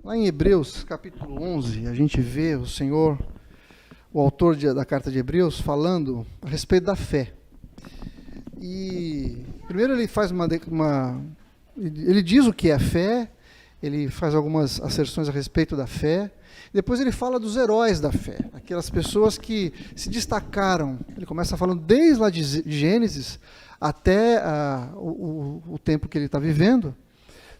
Lá em Hebreus, capítulo 11, a gente vê o Senhor, o autor da carta de Hebreus, falando a respeito da fé. E primeiro ele faz ele diz o que é a fé, ele faz algumas asserções a respeito da fé, depois ele fala dos heróis da fé, aquelas pessoas que se destacaram. Ele começa falando desde lá de Gênesis até o tempo que ele está vivendo,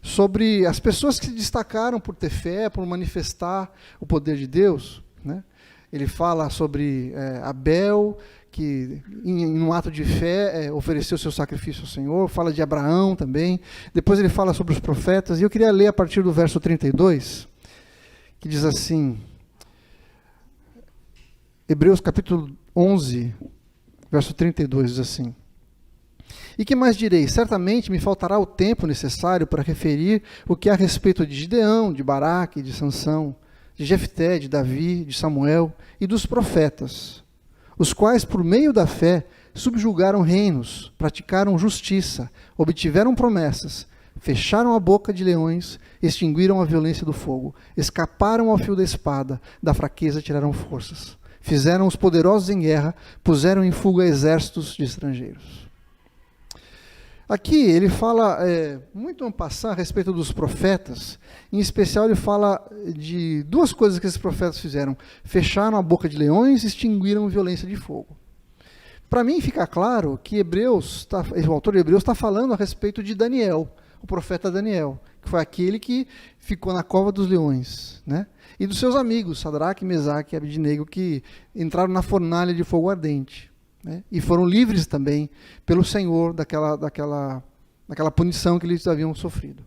sobre as pessoas que se destacaram por ter fé, por manifestar o poder de Deus, né? Ele fala sobre Abel, que em um ato de fé ofereceu seu sacrifício ao Senhor, fala de Abraão também, depois ele fala sobre os profetas, e eu queria ler a partir do verso 32, que diz assim, Hebreus capítulo 11, verso 32, diz assim: E que mais direi? Certamente me faltará o tempo necessário para referir o que há a respeito de Gideão, de Baraque, de Sansão, de Jefté, de Davi, de Samuel e dos profetas, os quais, por meio da fé, subjugaram reinos, praticaram justiça, obtiveram promessas, fecharam a boca de leões, extinguiram a violência do fogo, escaparam ao fio da espada, da fraqueza tiraram forças, fizeram os poderosos em guerra, puseram em fuga exércitos de estrangeiros. Aqui ele fala muito en passant a respeito dos profetas, em especial ele fala de duas coisas que esses profetas fizeram: fecharam a boca de leões e extinguiram a violência de fogo. Para mim fica claro que o autor de Hebreus está falando a respeito de Daniel, o profeta Daniel, que foi aquele que ficou na cova dos leões, né? E dos seus amigos, Sadraque, Mesaque e Abednego, que entraram na fornalha de fogo ardente, né? E foram livres também pelo Senhor daquela punição que eles haviam sofrido.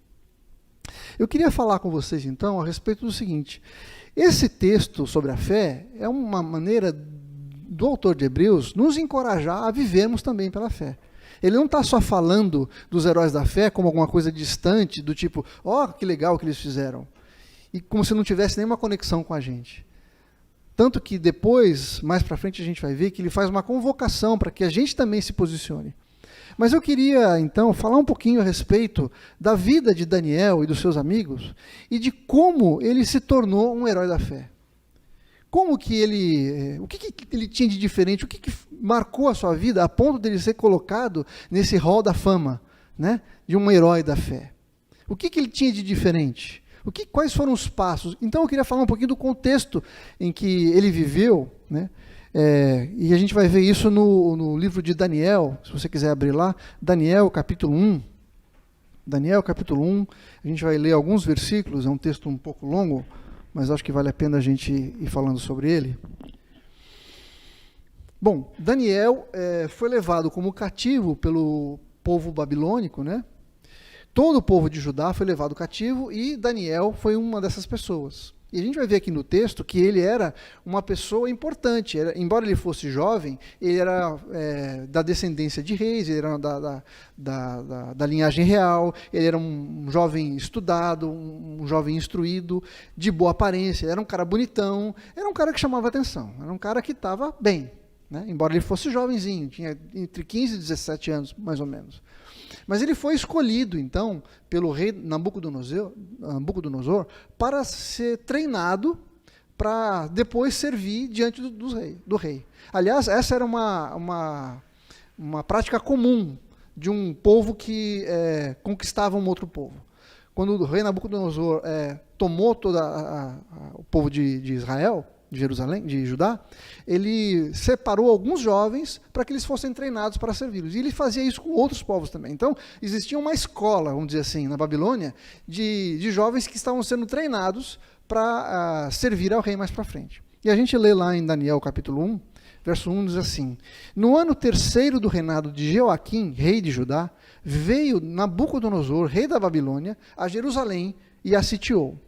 Eu queria falar com vocês então a respeito do seguinte: esse texto sobre a fé é uma maneira do autor de Hebreus nos encorajar a vivermos também pela fé. Ele não está só falando dos heróis da fé como alguma coisa distante, do tipo, que legal que eles fizeram, e como se não tivesse nenhuma conexão com a gente. Tanto que depois, mais para frente, a gente vai ver que ele faz uma convocação para que a gente também se posicione. Mas eu queria, então, falar um pouquinho a respeito da vida de Daniel e dos seus amigos e de como ele se tornou um herói da fé. O que ele tinha de diferente, o que marcou a sua vida a ponto dele ser colocado nesse hall da fama, né, de um herói da fé. O que ele tinha de diferente? Quais foram os passos? Então eu queria falar um pouquinho do contexto em que ele viveu, né? E a gente vai ver isso no livro de Daniel, se você quiser abrir lá, Daniel capítulo 1. Daniel capítulo 1, a gente vai ler alguns versículos, é um texto um pouco longo, mas acho que vale a pena a gente ir falando sobre ele. Bom, Daniel foi levado como cativo pelo povo babilônico, né? Todo o povo de Judá foi levado cativo e Daniel foi uma dessas pessoas. E a gente vai ver aqui no texto que ele era uma pessoa importante. Embora ele fosse jovem, ele era da descendência de reis, ele era da linhagem real, ele era um jovem estudado, um jovem instruído, de boa aparência, era um cara bonitão, era um cara que chamava atenção, era um cara que estava bem, né? Embora ele fosse jovenzinho, tinha entre 15 e 17 anos, mais ou menos. Mas ele foi escolhido, então, pelo rei Nabucodonosor para ser treinado para depois servir diante do rei. Aliás, essa era uma prática comum de um povo que conquistava um outro povo. Quando o rei Nabucodonosor tomou todo o povo de Israel, de Jerusalém, de Judá, ele separou alguns jovens para que eles fossem treinados para servi-los. E ele fazia isso com outros povos também. Então, existia uma escola, vamos dizer assim, na Babilônia, de jovens que estavam sendo treinados para servir ao rei mais para frente. E a gente lê lá em Daniel capítulo 1, verso 1, diz assim: No ano terceiro do reinado de Jeoaquim, rei de Judá, veio Nabucodonosor, rei da Babilônia, a Jerusalém e a sitiou.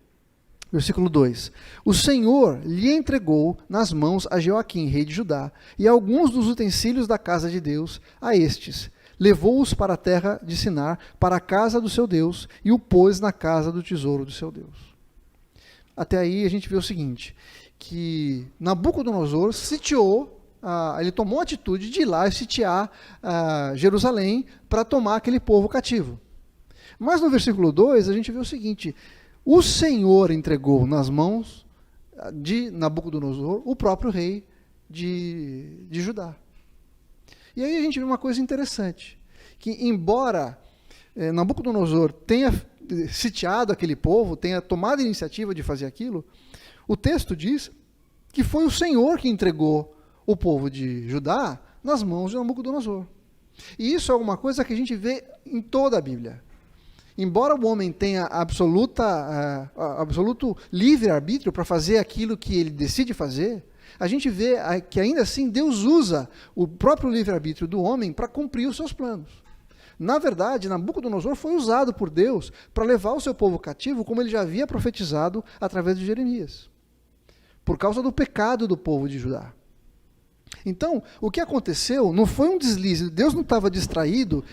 Versículo 2: O Senhor lhe entregou nas mãos a Jeoaquim, rei de Judá, e alguns dos utensílios da casa de Deus a estes. Levou-os para a terra de Sinar, para a casa do seu Deus, e o pôs na casa do tesouro do seu Deus. Até aí a gente vê o seguinte, que Nabucodonosor sitiou, ele tomou a atitude de ir lá e sitiar Jerusalém para tomar aquele povo cativo. Mas no versículo 2 a gente vê o seguinte: o Senhor entregou nas mãos de Nabucodonosor, o próprio rei de Judá. E aí a gente vê uma coisa interessante, que embora Nabucodonosor tenha sitiado aquele povo, tenha tomado a iniciativa de fazer aquilo, o texto diz que foi o Senhor que entregou o povo de Judá nas mãos de Nabucodonosor. E isso é uma coisa que a gente vê em toda a Bíblia. Embora o homem tenha absoluto livre-arbítrio para fazer aquilo que ele decide fazer, a gente vê que ainda assim Deus usa o próprio livre-arbítrio do homem para cumprir os seus planos. Na verdade, Nabucodonosor foi usado por Deus para levar o seu povo cativo, como ele já havia profetizado através de Jeremias, por causa do pecado do povo de Judá. Então, o que aconteceu não foi um deslize, Deus não estava distraído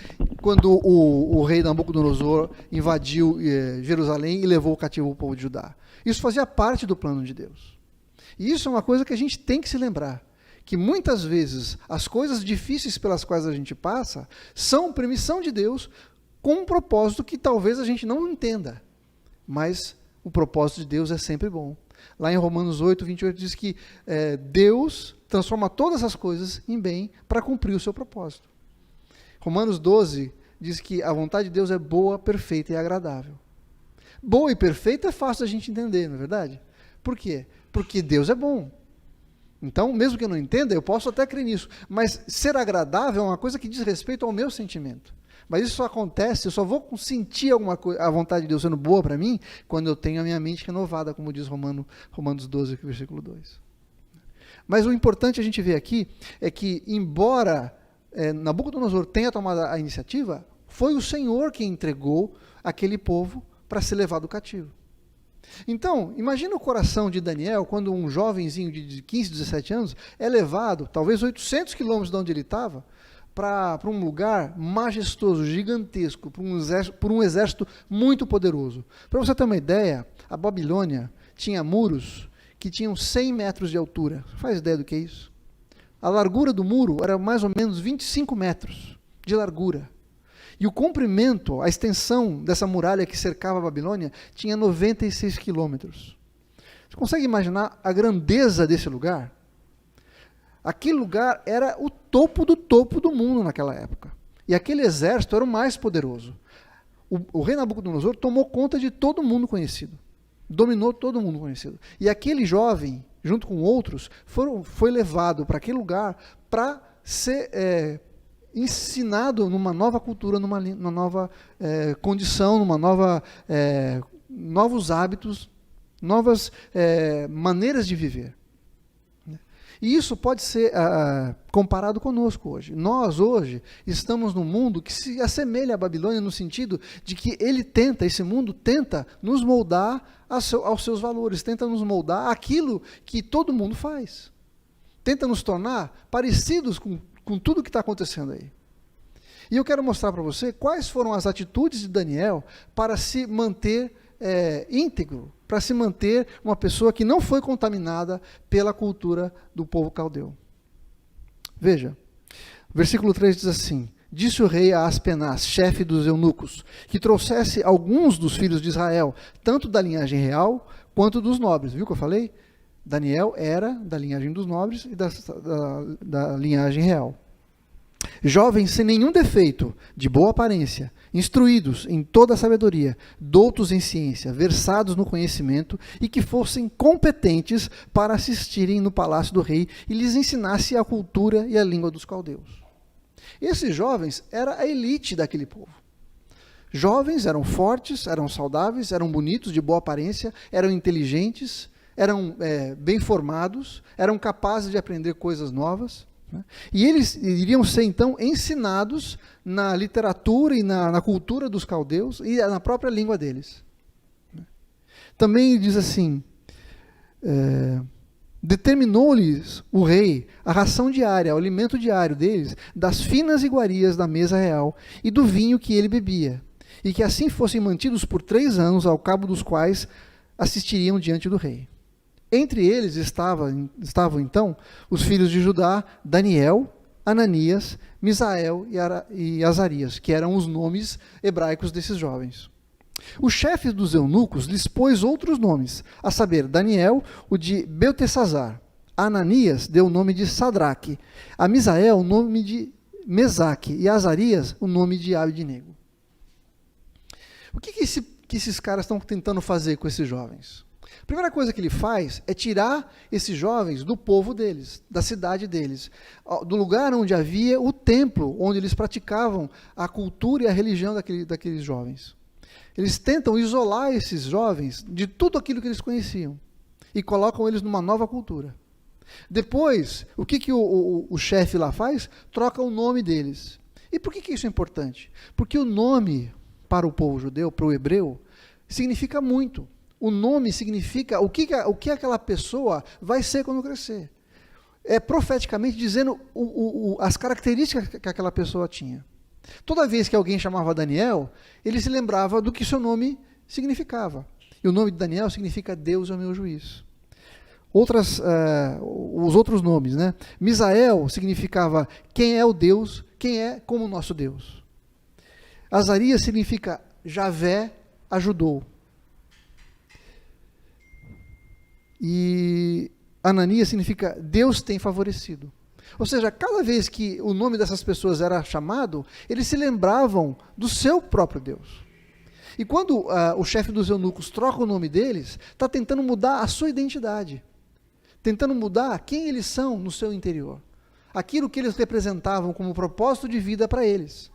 quando o rei Nabucodonosor invadiu Jerusalém e levou cativo o povo de Judá. Isso fazia parte do plano de Deus. E isso é uma coisa que a gente tem que se lembrar, que muitas vezes as coisas difíceis pelas quais a gente passa são permissão de Deus com um propósito que talvez a gente não entenda, mas o propósito de Deus é sempre bom. Lá em Romanos 8, 28 diz que Deus transforma todas as coisas em bem para cumprir o seu propósito. Romanos 12 diz que a vontade de Deus é boa, perfeita e agradável. Boa e perfeita é fácil a gente entender, não é verdade? Por quê? Porque Deus é bom. Então, mesmo que eu não entenda, eu posso até crer nisso. Mas ser agradável é uma coisa que diz respeito ao meu sentimento. Mas isso só acontece, eu só vou sentir alguma coisa, a vontade de Deus sendo boa para mim, quando eu tenho a minha mente renovada, como diz Romanos 12, versículo 2. Mas o importante a gente ver aqui é que, embora Nabucodonosor tenha tomado a iniciativa, foi o Senhor quem entregou aquele povo para ser levado cativo. Então, imagina o coração de Daniel quando um jovenzinho de 15, 17 anos é levado, talvez 800 quilômetros de onde ele estava, para um lugar majestoso, gigantesco, por um exército muito poderoso. Para você ter uma ideia, a Babilônia tinha muros que tinham 100 metros de altura. Você faz ideia do que é isso? A largura do muro era mais ou menos 25 metros de largura. E o comprimento, a extensão dessa muralha que cercava a Babilônia, tinha 96 quilômetros. Você consegue imaginar a grandeza desse lugar? Aquele lugar era o topo do mundo naquela época. E aquele exército era o mais poderoso. O rei Nabucodonosor tomou conta de todo mundo conhecido. Dominou todo mundo conhecido. E aquele jovem, junto com outros, foi levado para aquele lugar para ser ensinado numa nova cultura, numa nova condição, novos hábitos, novas maneiras de viver. E isso pode ser comparado conosco hoje. Nós, hoje, estamos num mundo que se assemelha à Babilônia no sentido de que esse mundo tenta nos moldar aos seus valores, tenta nos moldar aquilo que todo mundo faz. Tenta nos tornar parecidos com tudo que está acontecendo aí. E eu quero mostrar para você quais foram as atitudes de Daniel para se manter íntegro, para se manter uma pessoa que não foi contaminada pela cultura do povo caldeu. Veja, versículo 3 diz assim: disse o rei a Aspenaz, chefe dos eunucos, que trouxesse alguns dos filhos de Israel, tanto da linhagem real quanto dos nobres. Viu o que eu falei? Daniel era da linhagem dos nobres e da linhagem real. Jovens sem nenhum defeito, de boa aparência, instruídos em toda a sabedoria, doutos em ciência, versados no conhecimento e que fossem competentes para assistirem no palácio do rei e lhes ensinasse a cultura e a língua dos caldeus. Esses jovens era a elite daquele povo. Jovens eram fortes, eram saudáveis, eram bonitos, de boa aparência, eram inteligentes, eram bem formados, eram capazes de aprender coisas novas. E eles iriam ser, então, ensinados na literatura e na cultura dos caldeus e na própria língua deles. Também diz assim, determinou-lhes o rei a ração diária, o alimento diário deles, das finas iguarias da mesa real e do vinho que ele bebia, e que assim fossem mantidos por 3 anos, ao cabo dos quais assistiriam diante do rei. Entre eles estavam, então, os filhos de Judá, Daniel, Ananias, Misael e Azarias, que eram os nomes hebraicos desses jovens. O chefe dos eunucos lhes pôs outros nomes, a saber, Daniel, o de Beltesazar. A Ananias deu o nome de Sadraque, a Misael o nome de Mesaque e a Azarias o nome de Abednego. O que esses caras estão tentando fazer com esses jovens? A primeira coisa que ele faz é tirar esses jovens do povo deles, da cidade deles, do lugar onde havia o templo, onde eles praticavam a cultura e a religião daqueles jovens. Eles tentam isolar esses jovens de tudo aquilo que eles conheciam e colocam eles numa nova cultura. Depois, o que o chefe lá faz? Troca o nome deles. E por que isso é importante? Porque o nome, para o povo judeu, para o hebreu, significa muito. O nome significa o que aquela pessoa vai ser quando crescer. É profeticamente dizendo as características que aquela pessoa tinha. Toda vez que alguém chamava Daniel, ele se lembrava do que seu nome significava. E o nome de Daniel significa Deus é o meu juiz. Os outros nomes, né? Misael significava quem é o Deus, quem é como o nosso Deus. Azarias significa Javé ajudou. E Ananias significa Deus tem favorecido. Ou seja, cada vez que o nome dessas pessoas era chamado, eles se lembravam do seu próprio Deus. E quando o chefe dos eunucos troca o nome deles, está tentando mudar a sua identidade. Tentando mudar quem eles são no seu interior. Aquilo que eles representavam como propósito de vida para eles.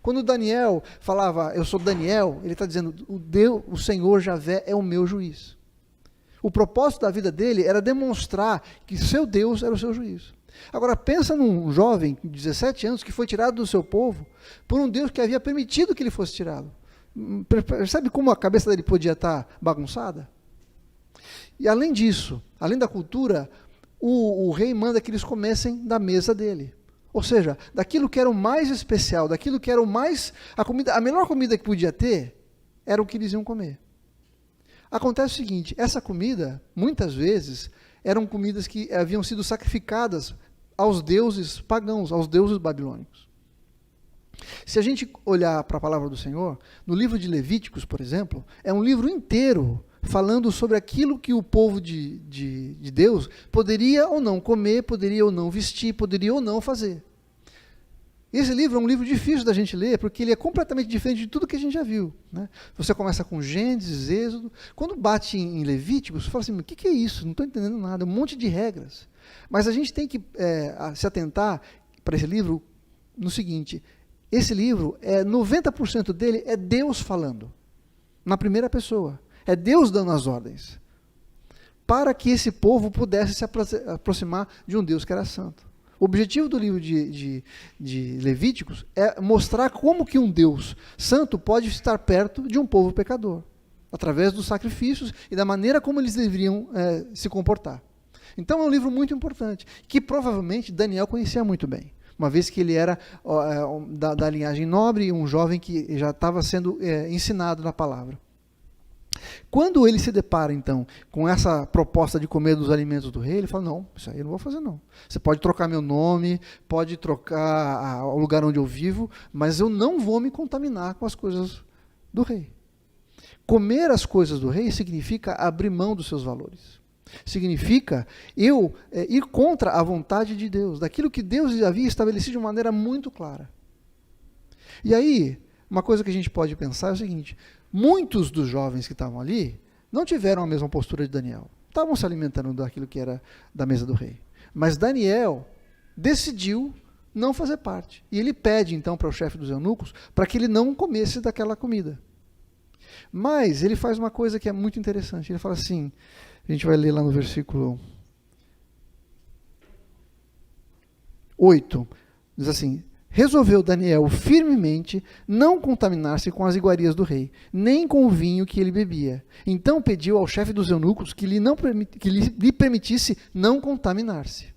Quando Daniel falava, eu sou Daniel, ele está dizendo, o Senhor Javé é o meu juiz. O propósito da vida dele era demonstrar que seu Deus era o seu juiz. Agora pensa num jovem de 17 anos que foi tirado do seu povo por um Deus que havia permitido que ele fosse tirado. Percebe como a cabeça dele podia estar bagunçada? E além disso, além da cultura, o rei manda que eles comessem da mesa dele. Ou seja, daquilo que era o mais especial, daquilo que era o mais... A melhor comida que podia ter, era o que eles iam comer. Acontece o seguinte, essa comida, muitas vezes, eram comidas que haviam sido sacrificadas aos deuses pagãos, aos deuses babilônicos. Se a gente olhar para a palavra do Senhor, no livro de Levíticos, por exemplo, é um livro inteiro falando sobre aquilo que o povo de Deus poderia ou não comer, poderia ou não vestir, poderia ou não fazer. Esse livro é um livro difícil da gente ler, porque ele é completamente diferente de tudo que a gente já viu. Né? Você começa com Gênesis, Êxodo, quando bate em Levíticos, você fala assim, o que é isso? Não estou entendendo nada, um monte de regras. Mas a gente tem que se atentar para esse livro no seguinte, esse livro, 90% dele é Deus falando, na primeira pessoa. É Deus dando as ordens, para que esse povo pudesse se aproximar de um Deus que era santo. O objetivo do livro de Levíticos é mostrar como que um Deus santo pode estar perto de um povo pecador, através dos sacrifícios e da maneira como eles deveriam se comportar. Então é um livro muito importante, que provavelmente Daniel conhecia muito bem, uma vez que ele era da linhagem nobre, um jovem que já estava sendo ensinado na palavra. Quando ele se depara, então, com essa proposta de comer dos alimentos do rei, ele fala, não, isso aí eu não vou fazer não. Você pode trocar meu nome, pode trocar o lugar onde eu vivo, mas eu não vou me contaminar com as coisas do rei. Comer as coisas do rei significa abrir mão dos seus valores. Significa eu ir contra a vontade de Deus, daquilo que Deus havia estabelecido de uma maneira muito clara. E aí, uma coisa que a gente pode pensar é o seguinte, muitos dos jovens que estavam ali não tiveram a mesma postura de Daniel. Estavam se alimentando daquilo que era da mesa do rei. Mas Daniel decidiu não fazer parte. E ele pede, então, para o chefe dos eunucos, para que ele não comesse daquela comida. Mas ele faz uma coisa que é muito interessante. Ele fala assim, a gente vai ler lá no versículo 8, diz assim, resolveu Daniel firmemente não contaminar-se com as iguarias do rei, nem com o vinho que ele bebia. Então pediu ao chefe dos eunucos que lhe permitisse não contaminar-se.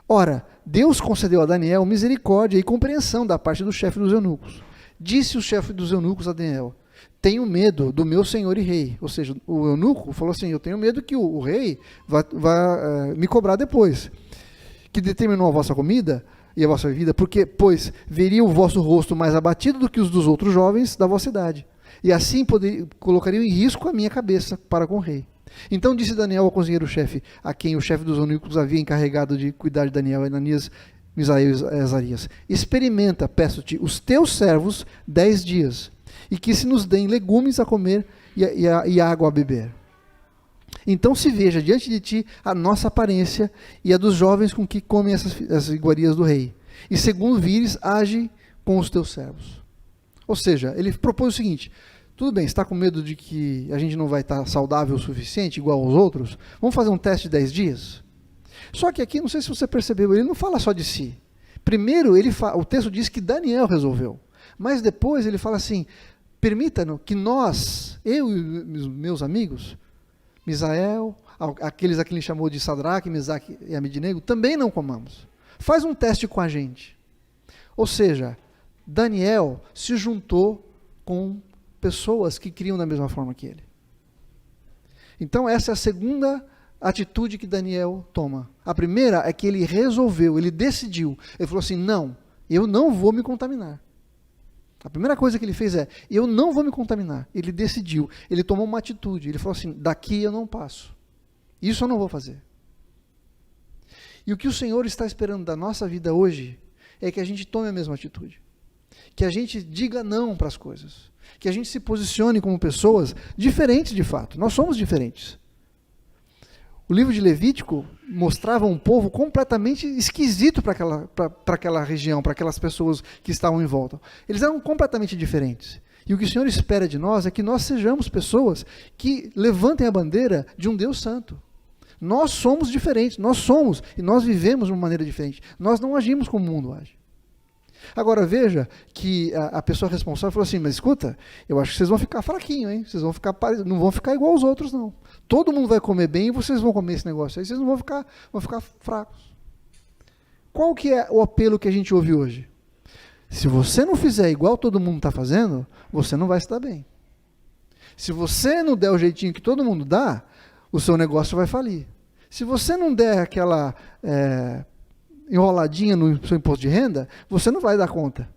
Ora, Deus concedeu a Daniel misericórdia e compreensão da parte do chefe dos eunucos. Disse o chefe dos eunucos a Daniel, tenho medo do meu senhor e rei. Ou seja, o eunuco falou assim, eu tenho medo que o rei vá me cobrar depois. Que determinou a vossa comida e a vossa bebida, porque, pois, veria o vosso rosto mais abatido do que os dos outros jovens da vossa idade. e assim colocariam em risco a minha cabeça para com o rei. Então disse Daniel ao conselheiro-chefe, a quem o chefe dos eunucos havia encarregado de cuidar de Daniel, Ananias, Misael e Azarias: experimenta, peço-te, os teus servos 10 dias, e que se nos deem legumes a comer e água a beber. Então se veja diante de ti a nossa aparência e a dos jovens com que comem as iguarias do rei. E segundo vires, age com os teus servos. Ou seja, ele propôs o seguinte: tudo bem, você está com medo de que a gente não vai estar saudável o suficiente, igual aos outros? Vamos fazer um teste de 10 dias? Só que aqui, não sei se você percebeu, ele não fala só de si. Primeiro, o texto diz que Daniel resolveu. Mas depois ele fala assim: permita-nos que nós, eu e meus amigos, Misael, aqueles a quem ele chamou de Sadraque, Mesaque e Abednego, também não comamos. Faz um teste com a gente. Ou seja, Daniel se juntou com pessoas que criam da mesma forma que ele. Então essa é a segunda atitude que Daniel toma. A primeira é que ele resolveu, ele decidiu. Ele falou assim: não, eu não vou me contaminar. A primeira coisa que ele fez é: eu não vou me contaminar. Ele decidiu, ele tomou uma atitude. Ele falou assim: daqui eu não passo. Isso eu não vou fazer. E o que o Senhor está esperando da nossa vida hoje é que a gente tome a mesma atitude. Que a gente diga não para as coisas. Que a gente se posicione como pessoas diferentes de fato. Nós somos diferentes. O livro de Levítico mostrava um povo completamente esquisito para aquela região, para aquelas pessoas que estavam em volta. Eles eram completamente diferentes. E o que o Senhor espera de nós é que nós sejamos pessoas que levantem a bandeira de um Deus santo. Nós somos diferentes, nós somos, e nós vivemos de uma maneira diferente. Nós não agimos como o mundo age. Agora veja que a pessoa responsável falou assim: mas escuta, eu acho que vocês vão ficar fraquinhos, hein? Vocês não vão ficar igual aos outros, não. Todo mundo vai comer bem e vocês vão comer esse negócio aí, vocês não vão ficar fracos. Qual que é o apelo que a gente ouve hoje? Se você não fizer igual todo mundo está fazendo, você não vai se dar bem. Se você não der o jeitinho que todo mundo dá, o seu negócio vai falir. Se você não der aquela enroladinha no seu imposto de renda, você não vai dar conta.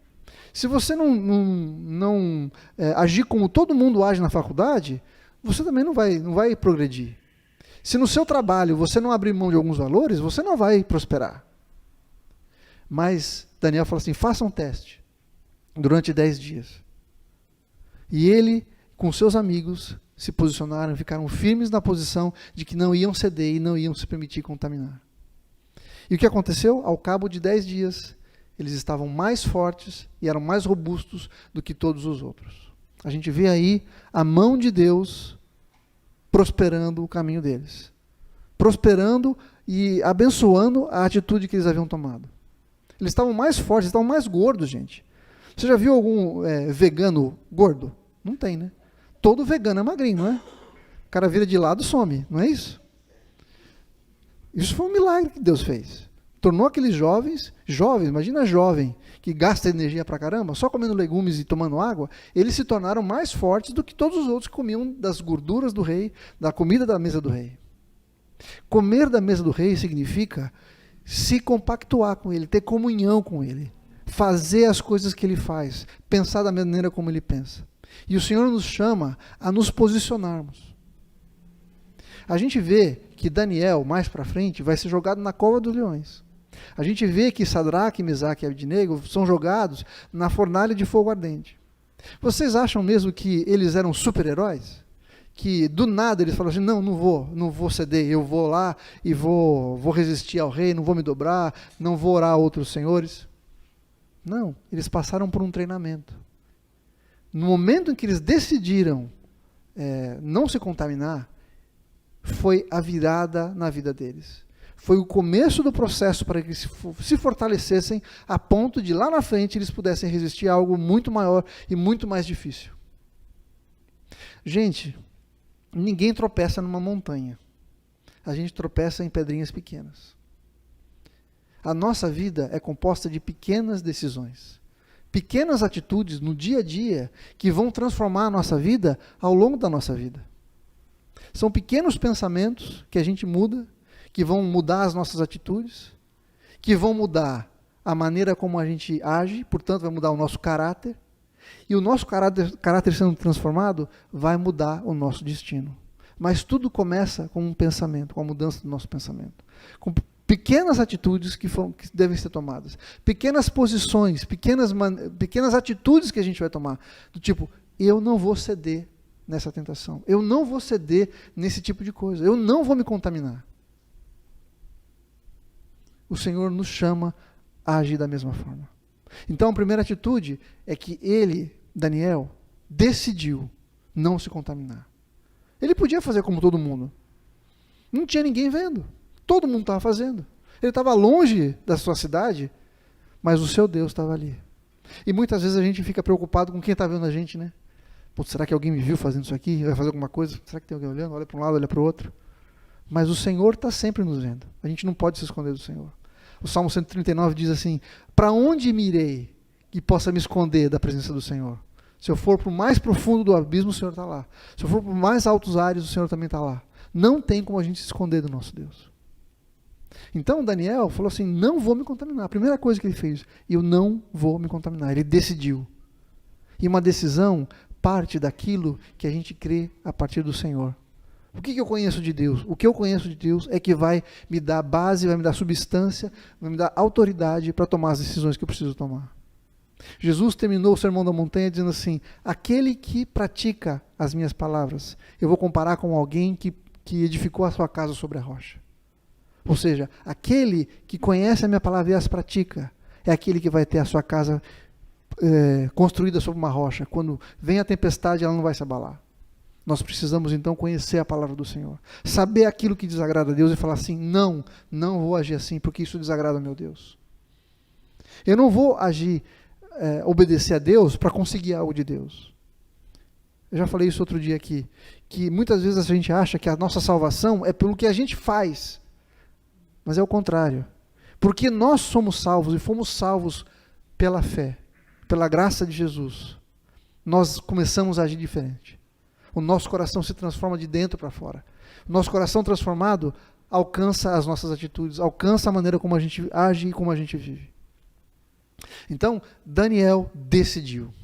Se você não agir como todo mundo age na faculdade, você também não vai progredir. Se no seu trabalho você não abrir mão de alguns valores, você não vai prosperar. Mas Daniel fala assim: faça um teste durante 10 dias. E ele, com seus amigos, se posicionaram, ficaram firmes na posição de que não iam ceder e não iam se permitir contaminar. E o que aconteceu? Ao cabo de 10 dias, eles estavam mais fortes e eram mais robustos do que todos os outros. A gente vê aí a mão de Deus prosperando o caminho deles. Prosperando e abençoando a atitude que eles haviam tomado. Eles estavam mais fortes, estavam mais gordos, gente. Você já viu algum vegano gordo? Não tem, né? Todo vegano é magrinho, não é? O cara vira de lado e some, não é isso? Isso foi um milagre que Deus fez. Tornou aqueles jovens, imagina jovem, que gasta energia pra caramba, só comendo legumes e tomando água, eles se tornaram mais fortes do que todos os outros que comiam das gorduras do rei, da comida da mesa do rei. Comer da mesa do rei significa se compactuar com ele, ter comunhão com ele, fazer as coisas que ele faz, pensar da maneira como ele pensa. E o Senhor nos chama a nos posicionarmos. A gente vê que Daniel, mais para frente, vai ser jogado na cova dos leões. A gente vê que Sadraque, Mesaque e Abednego são jogados na fornalha de fogo ardente. Vocês acham mesmo que eles eram super-heróis? Que do nada eles falaram assim: não vou ceder, eu vou lá e vou resistir ao rei, não vou me dobrar, não vou orar a outros senhores? Não, eles passaram por um treinamento. No momento em que eles decidiram não se contaminar, foi a virada na vida deles. Foi o começo do processo para que eles se fortalecessem a ponto de lá na frente eles pudessem resistir a algo muito maior e muito mais difícil. Gente, ninguém tropeça numa montanha. A gente tropeça em pedrinhas pequenas. A nossa vida é composta de pequenas decisões. Pequenas atitudes no dia a dia que vão transformar a nossa vida ao longo da nossa vida. São pequenos pensamentos que a gente muda, que vão mudar as nossas atitudes, que vão mudar a maneira como a gente age, portanto vai mudar o nosso caráter, E o nosso caráter sendo transformado vai mudar o nosso destino. Mas tudo começa com um pensamento, com a mudança do nosso pensamento. Com pequenas atitudes que devem ser tomadas. Pequenas posições, pequenas atitudes que a gente vai tomar. Do tipo, eu não vou ceder nessa tentação. Eu não vou ceder nesse tipo de coisa. Eu não vou me contaminar. O Senhor nos chama a agir da mesma forma. Então, a primeira atitude é que ele, Daniel, decidiu não se contaminar. Ele podia fazer como todo mundo. Não tinha ninguém vendo. Todo mundo estava fazendo. Ele estava longe da sua cidade, mas o seu Deus estava ali. E muitas vezes a gente fica preocupado com quem está vendo a gente, né? Putz, será que alguém me viu fazendo isso aqui? Vai fazer alguma coisa? Será que tem alguém olhando? Olha para um lado, olha para o outro. Mas o Senhor está sempre nos vendo. A gente não pode se esconder do Senhor. O Salmo 139 diz assim, para onde me irei que possa me esconder da presença do Senhor? Se eu for para o mais profundo do abismo, o Senhor está lá. Se eu for para os mais altos ares, o Senhor também está lá. Não tem como a gente se esconder do nosso Deus. Então Daniel falou assim, não vou me contaminar. A primeira coisa que ele fez, eu não vou me contaminar. Ele decidiu. E uma decisão parte daquilo que a gente crê a partir do Senhor. O que eu conheço de Deus? O que eu conheço de Deus é que vai me dar base, vai me dar substância, vai me dar autoridade para tomar as decisões que eu preciso tomar. Jesus terminou o Sermão da Montanha dizendo assim, aquele que pratica as minhas palavras, eu vou comparar com alguém que edificou a sua casa sobre a rocha. Ou seja, aquele que conhece a minha palavra e as pratica, é aquele que vai ter a sua casa construída sobre uma rocha. Quando vem a tempestade, ela não vai se abalar. Nós precisamos então conhecer a palavra do Senhor. Saber aquilo que desagrada a Deus e falar assim, não vou agir assim, porque isso desagrada a meu Deus. Eu não vou agir, obedecer a Deus para conseguir algo de Deus. Eu já falei isso outro dia aqui, que muitas vezes a gente acha que a nossa salvação é pelo que a gente faz. Mas é o contrário. Porque nós somos salvos e fomos salvos pela fé, pela graça de Jesus. Nós começamos a agir diferente. O nosso coração se transforma de dentro para fora. O nosso coração transformado alcança as nossas atitudes, alcança a maneira como a gente age e como a gente vive. Então, Daniel decidiu.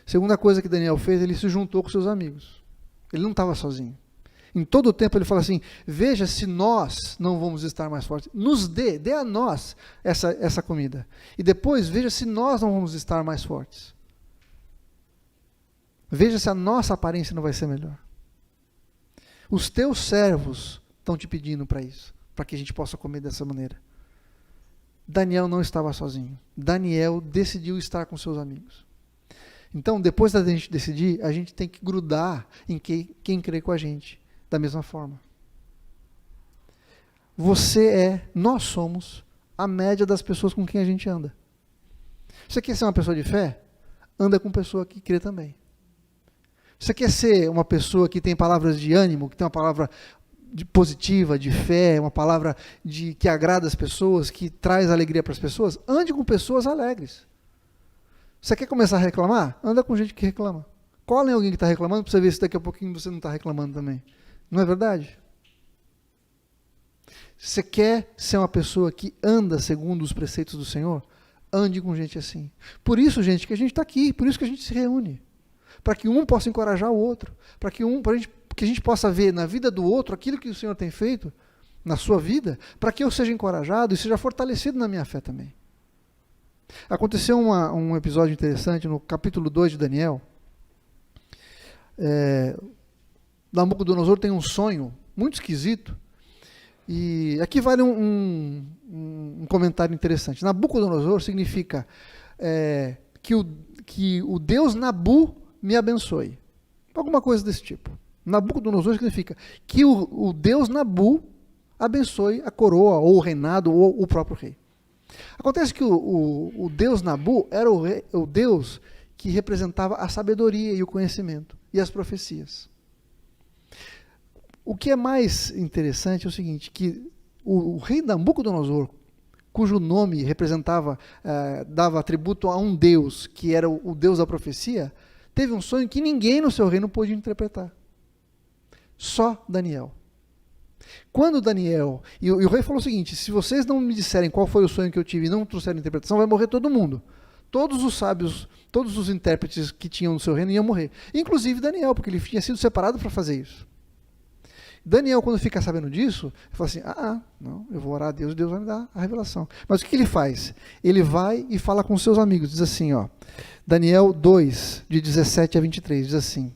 Segunda coisa que Daniel fez, ele se juntou com seus amigos. Ele não estava sozinho. Em todo o tempo ele fala assim, veja se nós não vamos estar mais fortes. Nos dê a nós essa comida. E depois veja se nós não vamos estar mais fortes. Veja se a nossa aparência não vai ser melhor. Os teus servos estão te pedindo para isso, para que a gente possa comer dessa maneira. Daniel não estava sozinho. Daniel decidiu estar com seus amigos. Então, depois da gente decidir, a gente tem que grudar em quem crê com a gente, da mesma forma. Nós somos a média das pessoas com quem a gente anda. Você quer ser uma pessoa de fé? Anda com pessoa que crê também. Você quer ser uma pessoa que tem palavras de ânimo, que tem uma palavra positiva, de fé, uma palavra que agrada as pessoas, que traz alegria para as pessoas? Ande com pessoas alegres. Você quer começar a reclamar? Anda com gente que reclama. Cola em alguém que está reclamando para você ver se daqui a pouquinho você não está reclamando também. Não é verdade? Você quer ser uma pessoa que anda segundo os preceitos do Senhor? Ande com gente assim. Por isso, gente, que a gente está aqui, por isso que a gente se reúne. Para que um possa encorajar o outro, para que a gente possa ver na vida do outro aquilo que o Senhor tem feito na sua vida, para que eu seja encorajado e seja fortalecido na minha fé também. Aconteceu um episódio interessante no capítulo 2 de Daniel. Nabucodonosor tem um sonho muito esquisito, e aqui vale um comentário interessante. Nabucodonosor significa que o Deus Nabu me abençoe. Alguma coisa desse tipo. Nabucodonosor significa que o Deus Nabu abençoe a coroa, ou o reinado, ou o próprio rei. Acontece que o Deus Nabu era o Deus que representava a sabedoria e o conhecimento, e as profecias. O que é mais interessante é o seguinte, que o rei Nabucodonosor, cujo nome representava, dava atributo a um Deus, que era o Deus da profecia, teve um sonho que ninguém no seu reino pôde interpretar. Só Daniel. Quando Daniel... E o rei falou o seguinte, se vocês não me disserem qual foi o sonho que eu tive e não trouxerem interpretação, vai morrer todo mundo. Todos os sábios, todos os intérpretes que tinham no seu reino iam morrer. Inclusive Daniel, porque ele tinha sido separado para fazer isso. Daniel, quando fica sabendo disso, ele fala assim, não, eu vou orar a Deus, Deus vai me dar a revelação. Mas o que ele faz? Ele vai e fala com seus amigos, diz assim, Daniel 2, de 17 a 23, diz assim,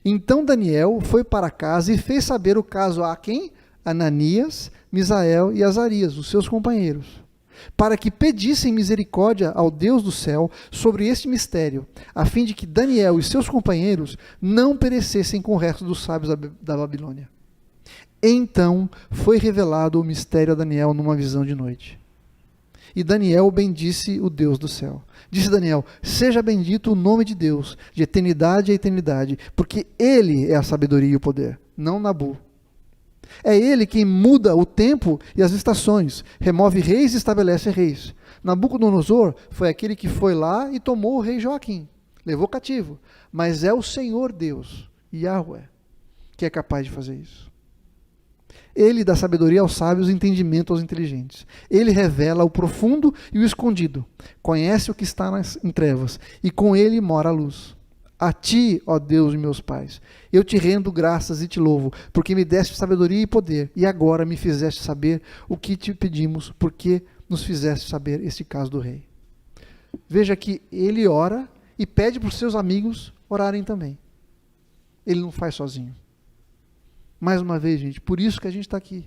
então Daniel foi para casa e fez saber o caso a quem? Ananias, Misael e Azarias, os seus companheiros, para que pedissem misericórdia ao Deus do céu sobre este mistério, a fim de que Daniel e seus companheiros não perecessem com o resto dos sábios da Babilônia. Então foi revelado o mistério a Daniel numa visão de noite. E Daniel bendisse o Deus do céu. Disse Daniel, seja bendito o nome de Deus, de eternidade a eternidade, porque Ele é a sabedoria e o poder, não Nabu. É Ele quem muda o tempo e as estações, remove reis e estabelece reis. Nabucodonosor foi aquele que foi lá e tomou o rei Joaquim, levou cativo, mas é o Senhor Deus, Yahweh, que é capaz de fazer isso. Ele dá sabedoria aos sábios e entendimento aos inteligentes. Ele revela o profundo e o escondido. Conhece o que está em trevas, e com ele mora a luz. A ti, ó Deus de meus pais, eu te rendo graças e te louvo, porque me deste sabedoria e poder, e agora me fizeste saber o que te pedimos, porque nos fizeste saber este caso do rei. Veja que ele ora e pede para os seus amigos orarem também. Ele não faz sozinho. Mais uma vez, gente, por isso que a gente está aqui.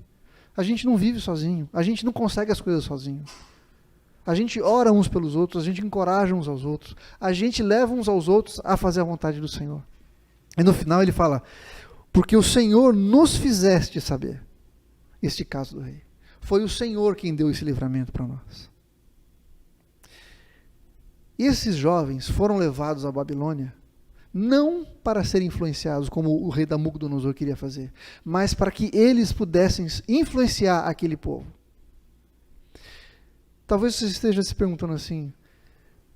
A gente não vive sozinho, a gente não consegue as coisas sozinho. A gente ora uns pelos outros, a gente encoraja uns aos outros, a gente leva uns aos outros a fazer a vontade do Senhor. E no final ele fala, porque o Senhor nos fizeste saber este caso do rei. Foi o Senhor quem deu esse livramento para nós. E esses jovens foram levados à Babilônia, não para serem influenciados, como o rei Nabucodonosor queria fazer, mas para que eles pudessem influenciar aquele povo. Talvez você esteja se perguntando assim,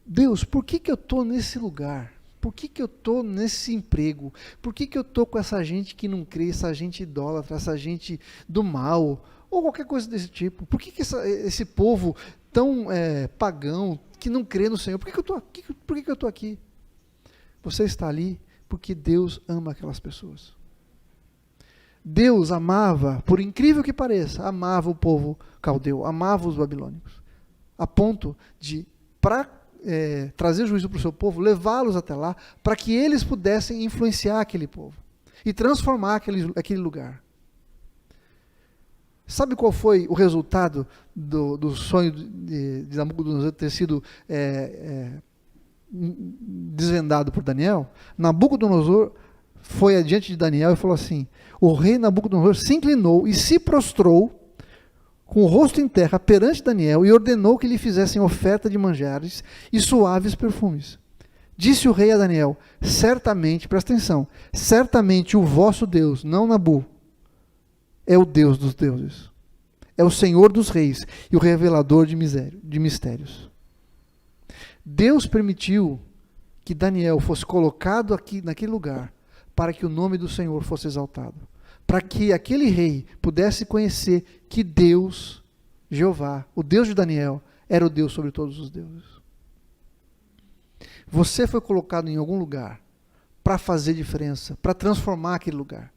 Deus, por que eu estou nesse lugar? Por que eu estou nesse emprego? Por que eu estou com essa gente que não crê, essa gente idólatra, essa gente do mal, ou qualquer coisa desse tipo? Por que esse povo tão pagão, que não crê no Senhor, por que eu estou aqui? Por que eu estou aqui? Você está ali porque Deus ama aquelas pessoas. Deus amava, por incrível que pareça, amava o povo caldeu, amava os babilônicos, a ponto de, para trazer juízo para o seu povo, levá-los até lá, para que eles pudessem influenciar aquele povo e transformar aquele lugar. Sabe qual foi o resultado do sonho de Nabucodonosor ter sido desvendado por Daniel? Nabucodonosor foi adiante de Daniel e falou assim, o rei Nabucodonosor se inclinou e se prostrou com o rosto em terra perante Daniel e ordenou que lhe fizessem oferta de manjares e suaves perfumes. Disse o rei a Daniel, certamente, presta atenção, certamente o vosso Deus, não Nabu, é o Deus dos deuses, é o Senhor dos reis e o revelador de mistérios. Deus permitiu que Daniel fosse colocado aqui naquele lugar para que o nome do Senhor fosse exaltado, para que aquele rei pudesse conhecer que Deus, Jeová, o Deus de Daniel, era o Deus sobre todos os deuses. Você foi colocado em algum lugar para fazer diferença, para transformar aquele lugar,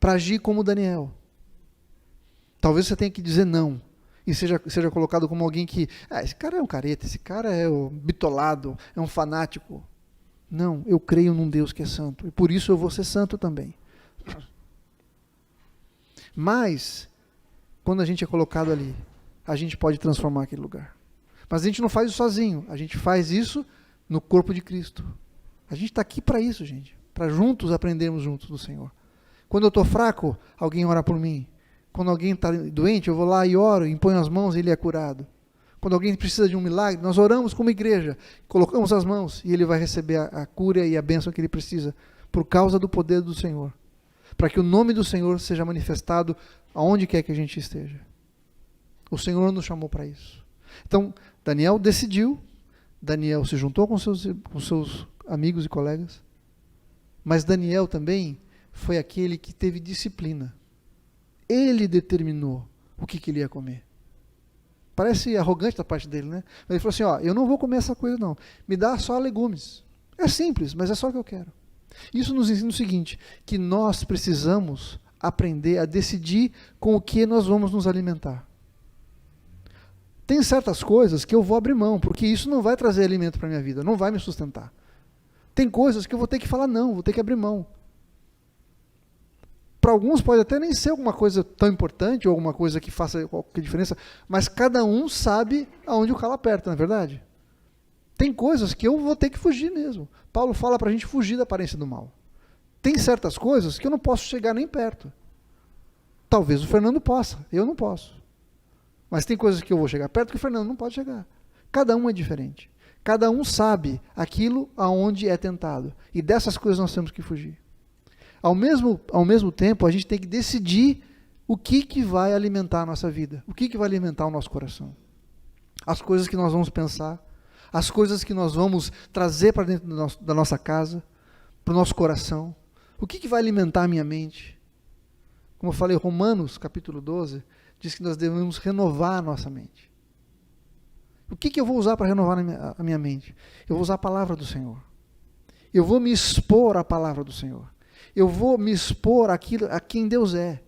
para agir como Daniel. Talvez você tenha que dizer não, e seja colocado como alguém que, esse cara é um careta, esse cara é um bitolado, é um fanático. Não, eu creio num Deus que é santo, e por isso eu vou ser santo também. Mas, quando a gente é colocado ali, a gente pode transformar aquele lugar. Mas a gente não faz isso sozinho, a gente faz isso no corpo de Cristo. A gente está aqui para isso, gente, para juntos aprendermos juntos do Senhor. Quando eu estou fraco, alguém ora por mim. Quando alguém está doente, eu vou lá e oro, imponho as mãos e ele é curado. Quando alguém precisa de um milagre, nós oramos como igreja, colocamos as mãos e ele vai receber a cura e a bênção que ele precisa, por causa do poder do Senhor, para que o nome do Senhor seja manifestado aonde quer que a gente esteja. O Senhor nos chamou para isso. Então, Daniel decidiu, Daniel se juntou com seus amigos e colegas, mas Daniel também foi aquele que teve disciplina. Ele determinou o que ele ia comer. Parece arrogante da parte dele, né? Ele falou assim, ó, eu não vou comer essa coisa não, me dá só legumes. É simples, mas é só o que eu quero. Isso nos ensina o seguinte, que nós precisamos aprender a decidir com o que nós vamos nos alimentar. Tem certas coisas que eu vou abrir mão, porque isso não vai trazer alimento para a minha vida, não vai me sustentar. Tem coisas que eu vou ter que falar não, vou ter que abrir mão. Para alguns pode até nem ser alguma coisa tão importante, ou alguma coisa que faça qualquer diferença, mas cada um sabe aonde o calo aperta, não é verdade? Tem coisas que eu vou ter que fugir mesmo. Paulo fala para a gente fugir da aparência do mal. Tem certas coisas que eu não posso chegar nem perto. Talvez o Fernando possa, eu não posso. Mas tem coisas que eu vou chegar perto que o Fernando não pode chegar. Cada um é diferente. Cada um sabe aquilo aonde é tentado. E dessas coisas nós temos que fugir. Ao mesmo tempo, a gente tem que decidir o que vai alimentar a nossa vida. O que vai alimentar o nosso coração. As coisas que nós vamos pensar. As coisas que nós vamos trazer para dentro da nossa casa. Para o nosso coração. O que vai alimentar a minha mente. Como eu falei, Romanos, capítulo 12, diz que nós devemos renovar a nossa mente. O que eu vou usar para renovar a minha mente? Eu vou usar a palavra do Senhor. Eu vou me expor à palavra do Senhor. Eu vou me expor a quem Deus é.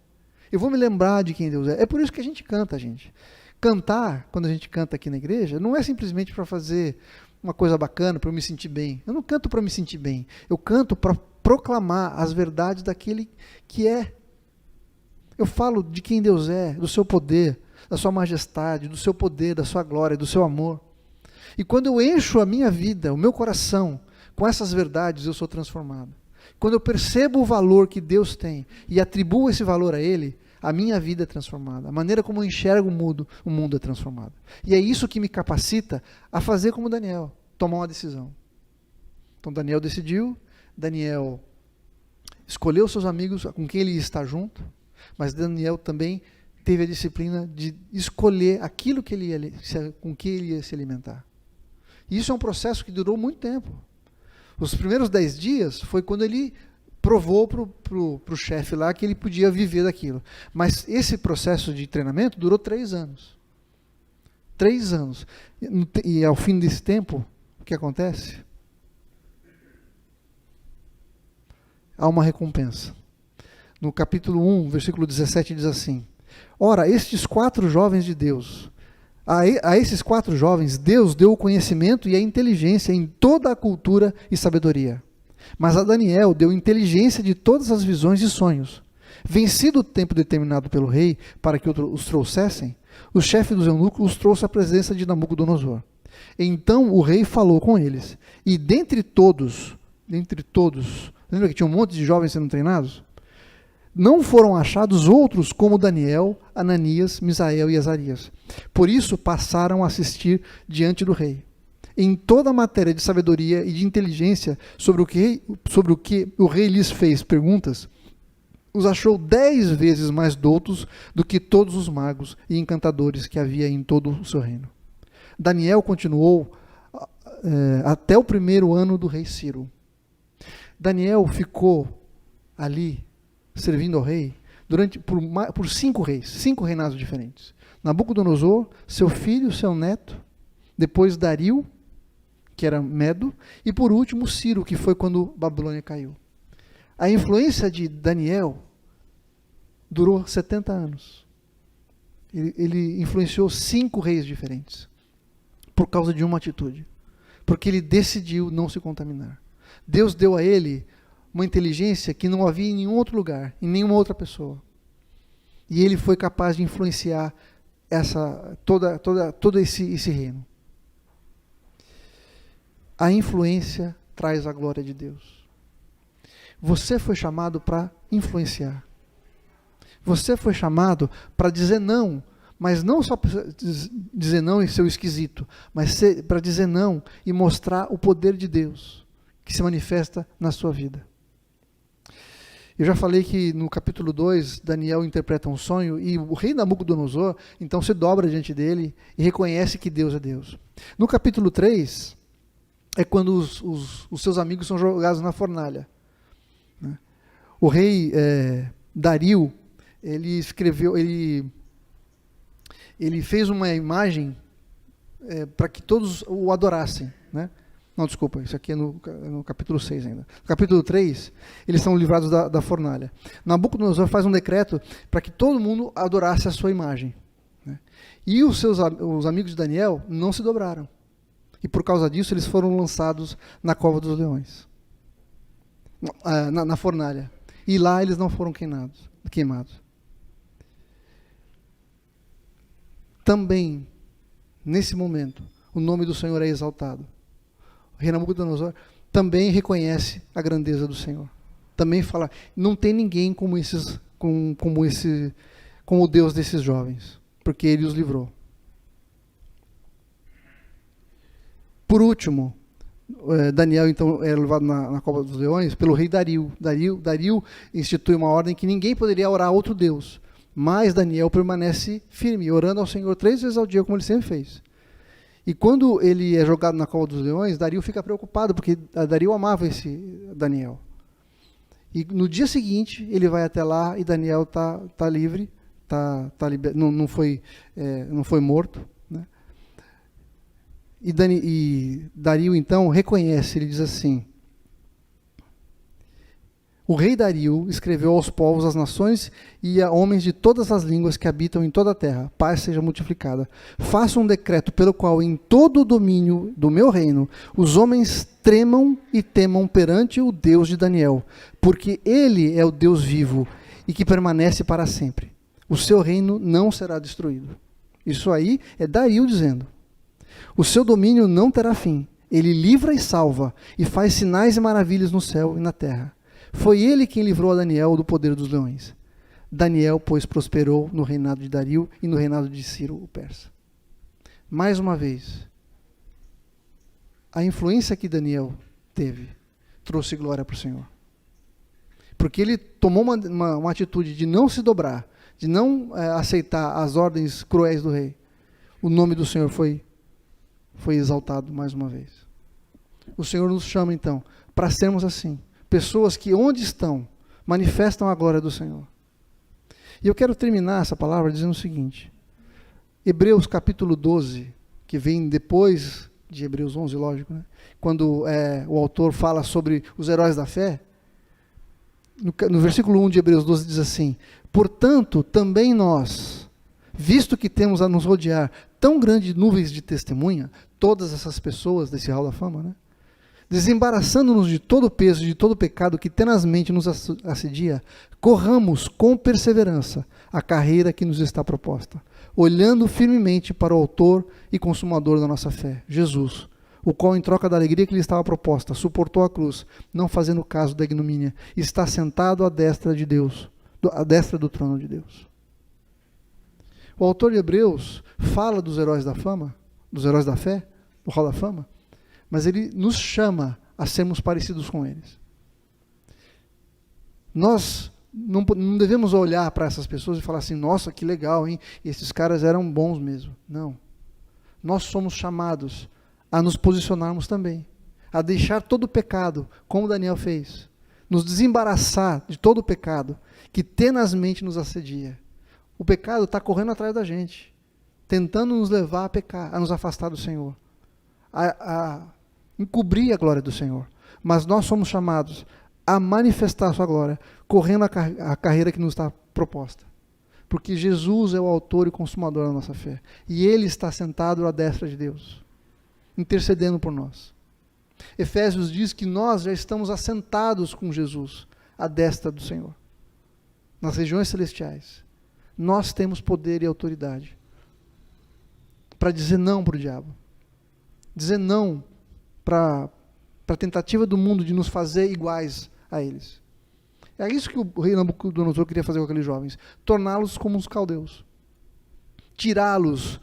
Eu vou me lembrar de quem Deus é. É por isso que a gente canta, gente. Cantar, quando a gente canta aqui na igreja, não é simplesmente para fazer uma coisa bacana, para eu me sentir bem. Eu não canto para me sentir bem. Eu canto para proclamar as verdades daquele que é. Eu falo de quem Deus é, do seu poder, da sua majestade, do seu poder, da sua glória, do seu amor. E quando eu encho a minha vida, o meu coração, com essas verdades, eu sou transformado. Quando eu percebo o valor que Deus tem e atribuo esse valor a Ele, a minha vida é transformada. A maneira como eu enxergo o mundo é transformada. E é isso que me capacita a fazer como Daniel, tomar uma decisão. Então Daniel decidiu, Daniel escolheu seus amigos com quem ele ia estar junto, mas Daniel também teve a disciplina de escolher aquilo que com que ele ia se alimentar. E isso é um processo que durou muito tempo. Os primeiros 10 dias foi quando ele provou para o chefe lá que ele podia viver daquilo. Mas esse processo de treinamento durou 3 anos. 3 anos. E ao fim desse tempo, o que acontece? Há uma recompensa. No capítulo 1, versículo 17, diz assim: Ora, estes 4 jovens de Deus, a esses 4 jovens, Deus deu o conhecimento e a inteligência em toda a cultura e sabedoria. Mas a Daniel deu inteligência de todas as visões e sonhos. Vencido o tempo determinado pelo rei para que os trouxessem, o chefe dos eunucos os trouxe à presença de Nabucodonosor. Então o rei falou com eles, e dentre todos, lembra que tinha um monte de jovens sendo treinados? Não foram achados outros como Daniel, Ananias, Misael e Azarias. Por isso passaram a assistir diante do rei. Em toda a matéria de sabedoria e de inteligência sobre o que o rei lhes fez perguntas, os achou 10 vezes mais doutos do que todos os magos e encantadores que havia em todo o seu reino. Daniel continuou até o 1º ano do rei Ciro. Daniel ficou ali servindo ao rei por 5 reis, 5 reinados diferentes. Nabucodonosor, seu filho, seu neto, depois Dario, que era Medo, e por último Ciro, que foi quando Babilônia caiu. A influência de Daniel durou 70 anos. Ele influenciou 5 reis diferentes, por causa de uma atitude, porque ele decidiu não se contaminar. Deus deu a ele uma inteligência que não havia em nenhum outro lugar, em nenhuma outra pessoa. E ele foi capaz de influenciar todo esse reino. A influência traz a glória de Deus. Você foi chamado para influenciar. Você foi chamado para dizer não, mas não só para dizer não e ser esquisito, mas para dizer não e mostrar o poder de Deus que se manifesta na sua vida. Eu já falei que no capítulo 2, Daniel interpreta um sonho e o rei Nabucodonosor, então, se dobra diante dele e reconhece que Deus é Deus. No capítulo 3, é quando os seus amigos são jogados na fornalha. O rei Dario, ele ele fez uma imagem para que todos o adorassem, né? Não, desculpa, isso aqui é no capítulo 6 ainda. No capítulo 3, eles são livrados da fornalha. Nabucodonosor faz um decreto para que todo mundo adorasse a sua imagem, né? E os amigos de Daniel não se dobraram. E por causa disso, eles foram lançados na cova dos leões, na fornalha. E lá eles não foram queimados. Também, nesse momento, o nome do Senhor é exaltado. O rei Nabucodonosor também reconhece a grandeza do Senhor. Também fala, não tem ninguém como o Deus desses jovens, porque ele os livrou. Por último, Daniel então é levado na cova dos leões pelo rei Dario. Dario institui uma ordem que ninguém poderia orar a outro Deus, mas Daniel permanece firme, orando ao Senhor 3 vezes ao dia, como ele sempre fez. E quando ele é jogado na cova dos leões, Dario fica preocupado, porque Dario amava esse Daniel. E no dia seguinte, ele vai até lá e Daniel está livre, não foi morto, né? E Dario, então, reconhece, ele diz assim: o rei Dario escreveu aos povos, às nações e a homens de todas as línguas que habitam em toda a terra, paz seja multiplicada. Faça um decreto pelo qual em todo o domínio do meu reino os homens tremam e temam perante o Deus de Daniel, porque ele é o Deus vivo e que permanece para sempre. O seu reino não será destruído. Isso aí é Dario dizendo. O seu domínio não terá fim. Ele livra e salva, e faz sinais e maravilhas no céu e na terra. Foi ele quem livrou a Daniel do poder dos leões. Daniel, pois, prosperou no reinado de Dario e no reinado de Ciro, o persa. Mais uma vez, a influência que Daniel teve trouxe glória para o Senhor. Porque ele tomou uma atitude de não se dobrar, de não aceitar as ordens cruéis do rei. O nome do Senhor foi exaltado mais uma vez. O Senhor nos chama, então, para sermos assim. Pessoas que, onde estão, manifestam a glória do Senhor. E eu quero terminar essa palavra dizendo o seguinte. Hebreus capítulo 12, que vem depois de Hebreus 11, lógico, né? Quando o autor fala sobre os heróis da fé, no versículo 1 de Hebreus 12 diz assim: portanto, também nós, visto que temos a nos rodear tão grandes nuvens de testemunha, todas essas pessoas desse hall da fama, né? Desembaraçando-nos de todo o peso e de todo o pecado que tenazmente nos assedia, corramos com perseverança a carreira que nos está proposta, olhando firmemente para o autor e consumador da nossa fé, Jesus, o qual, em troca da alegria que lhe estava proposta, suportou a cruz, não fazendo caso da ignomínia, e está sentado à destra de Deus, à destra do trono de Deus. O autor de Hebreus fala dos heróis da fama, dos heróis da fé, do hall da fama, mas ele nos chama a sermos parecidos com eles. Nós não devemos olhar para essas pessoas e falar assim, nossa, que legal, hein? Esses caras eram bons mesmo. Não. Nós somos chamados a nos posicionarmos também, a deixar todo o pecado, como Daniel fez, nos desembaraçar de todo o pecado que tenazmente nos assedia. O pecado está correndo atrás da gente, tentando nos levar a pecar, a nos afastar do Senhor, a encobrir a glória do Senhor. Mas nós somos chamados a manifestar a sua glória, correndo a carreira que nos está proposta. Porque Jesus é o autor e consumador da nossa fé. E Ele está sentado à destra de Deus, intercedendo por nós. Efésios diz que nós já estamos assentados com Jesus, à destra do Senhor, nas regiões celestiais. Nós temos poder e autoridade para dizer não para o diabo, dizer não para a tentativa do mundo de nos fazer iguais a eles. É isso que o rei Nabucodonosor queria fazer com aqueles jovens, torná-los como os caldeus, tirá-los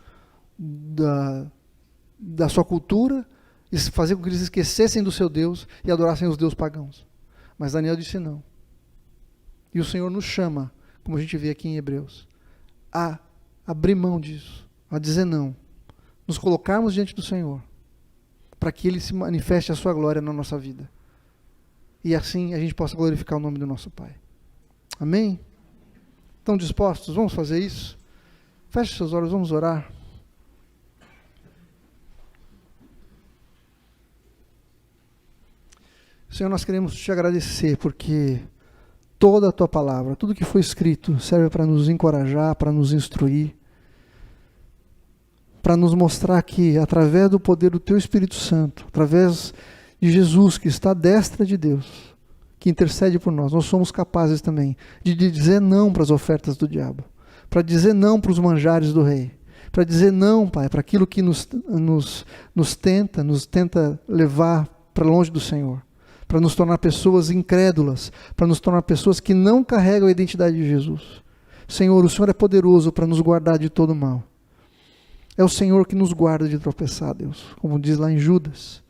da sua cultura, e fazer com que eles esquecessem do seu Deus e adorassem os deuses pagãos. Mas Daniel disse não. E o Senhor nos chama, como a gente vê aqui em Hebreus, a abrir mão disso, a dizer não, nos colocarmos diante do Senhor, para que Ele se manifeste a sua glória na nossa vida. E assim a gente possa glorificar o nome do nosso Pai. Amém? Estão dispostos? Vamos fazer isso? Feche seus olhos, vamos orar. Senhor, nós queremos te agradecer porque toda a tua palavra, tudo que foi escrito serve para nos encorajar, para nos instruir, para nos mostrar que através do poder do teu Espírito Santo, através de Jesus que está à destra de Deus, que intercede por nós, nós somos capazes também de dizer não para as ofertas do diabo, para dizer não para os manjares do rei, para dizer não, Pai, para aquilo que nos tenta levar para longe do Senhor, para nos tornar pessoas incrédulas, para nos tornar pessoas que não carregam a identidade de Jesus. Senhor, o Senhor é poderoso para nos guardar de todo mal. É o Senhor que nos guarda de tropeçar, Deus, como diz lá em Judas.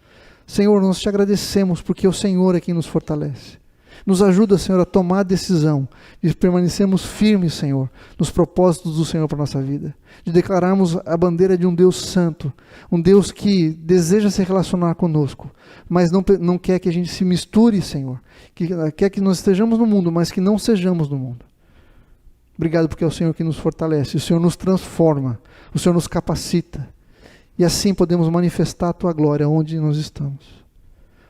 Senhor, nós te agradecemos porque o Senhor é quem nos fortalece. Nos ajuda, Senhor, a tomar a decisão de permanecermos firmes, Senhor, nos propósitos do Senhor para a nossa vida, de declararmos a bandeira de um Deus santo, um Deus que deseja se relacionar conosco, mas não quer que a gente se misture, Senhor, que quer que nós estejamos no mundo, mas que não sejamos no mundo. Obrigado porque é o Senhor que nos fortalece, o Senhor nos transforma, o Senhor nos capacita, e assim podemos manifestar a tua glória onde nós estamos.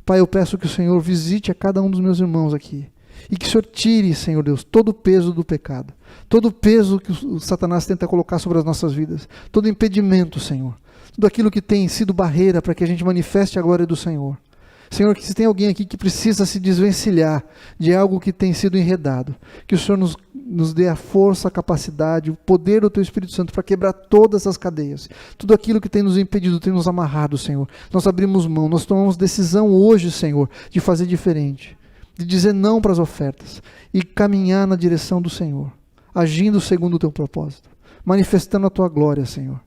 Pai, eu peço que o Senhor visite a cada um dos meus irmãos aqui. E que o Senhor tire, Senhor Deus, todo o peso do pecado. Todo o peso que o Satanás tenta colocar sobre as nossas vidas. Todo impedimento, Senhor. Tudo aquilo que tem sido barreira para que a gente manifeste a glória do Senhor. Senhor, que se tem alguém aqui que precisa se desvencilhar de algo que tem sido enredado, que o Senhor nos dê a força, a capacidade, o poder do Teu Espírito Santo para quebrar todas as cadeias. Tudo aquilo que tem nos impedido, tem nos amarrado, Senhor. Nós abrimos mão, nós tomamos decisão hoje, Senhor, de fazer diferente, de dizer não para as ofertas e caminhar na direção do Senhor, agindo segundo o Teu propósito, manifestando a Tua glória, Senhor.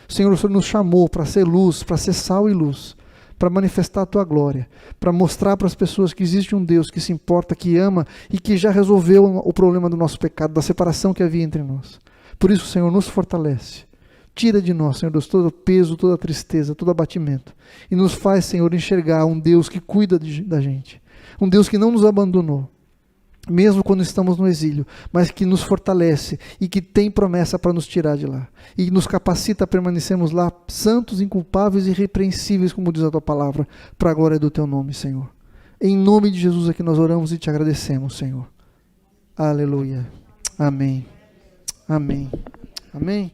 Senhor, o Senhor nos chamou para ser luz, para ser sal e luz, para manifestar a tua glória, para mostrar para as pessoas que existe um Deus que se importa, que ama e que já resolveu o problema do nosso pecado, da separação que havia entre nós. Por isso, Senhor, nos fortalece. Tira de nós, Senhor Deus, todo o peso, toda a tristeza, todo abatimento. E nos faz, Senhor, enxergar um Deus que cuida da gente. Um Deus que não nos abandonou, mesmo quando estamos no exílio, mas que nos fortalece e que tem promessa para nos tirar de lá. E nos capacita a permanecermos lá, santos, inculpáveis e irrepreensíveis, como diz a tua palavra, para a glória do teu nome, Senhor. Em nome de Jesus é que nós oramos e te agradecemos, Senhor. Aleluia. Amém. Amém. Amém.